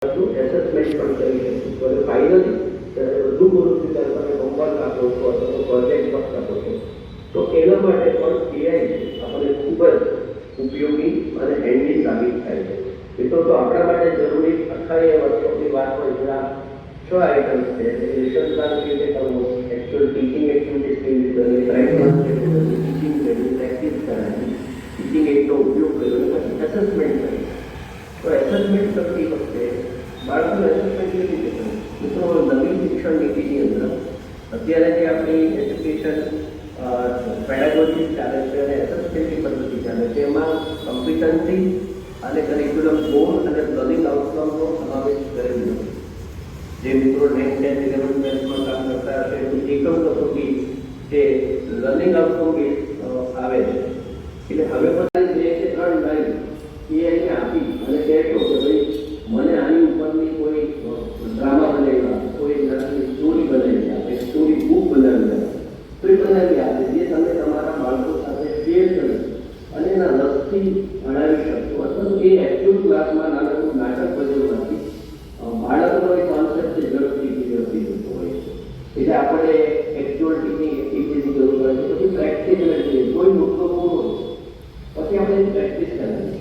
Assessment પણ કરી શકું છું અને ફાઇનલી જ્યારે બધું પૂરું થયું ત્યારે તમે હોમવર્ક આપો છો અથવા તો પ્રોજેક્ટ વર્ક આપો છો તો એના માટે પણ એઆઈ આપણને ખૂબ જ ઉપયોગી અને હેન્ડી સાબિત થાય છે. મિત્રો તો આપણા માટે જરૂરી અઠવાડિયે વર્ષોની વાત હોય જ્યાં 6 આઇટમ્સ છે લેસન પ્લાન કેવી રીતે કરવો, એકચ્યુઅલ ટીચિંગ એક્ટિવિટીઝ કેવી રીતે કરવી, પ્રેક્ટિસ કેવી રીતે કરવી, ટીચિંગ કરવી, પ્રેક્ટિસ કરાવી, ટીચિંગ એડનો ઉપયોગ કર્યો અને પછી એસેસમેન્ટ કરી. તો એસેસમેન્ટ કરતી વખતે બાળકોનું એસેસમેન્ટ કેવી રીતે કરવું? મિત્રો નવી શિક્ષણ નીતિની અંદર અત્યારે જે આપણી એજ્યુકેશન પેડાગોજી ચાલે છે અને એસેસમેન્ટની પદ્ધતિ ચાલે છે એમાં કોમ્પિટન્સી અને કરિક્યુલમ ગોલ અને લર્નિંગ આઉટકમનો સમાવેશ કરેલો છે. જે મિત્રો 9th 10th 11th 12thમાં કામ કરતા હશે તો એકમ કસોટી જે લર્નિંગ આઉટકમ આવે છે એટલે હવે પોતાની 2 કે 3 લાઈન એઆઈને આપી અને કહેતો કે ભાઈ મને આની ઉપરની કોઈ ડ્રામા બનાવી આપે, કોઈ નાની સ્ટોરી બનાવી આપે, સ્ટોરી બુક બનાવી આપે તો એ બનાવી આપે જે તમે તમારા બાળકો સાથે શેર કરી અને એના રસથી ભણાવી શકશો અથવા તો એ એકચ્યુઅલ ક્લાસમાં નાનું નાટક ભજવવાથી બાળકનો એ કોન્સેપ્ટ ઝડપથી ક્લિયર થઈ જતો હોય છે. એટલે આપણે એકચ્યુઅલ ટીચિંગ એક્ટિવિટીની જરૂર હોય છે. પછી પ્રેક્ટિસ એટલે કોઈ મુદ્દો પૂરો પછી આપણે પ્રેક્ટિસ કરવાની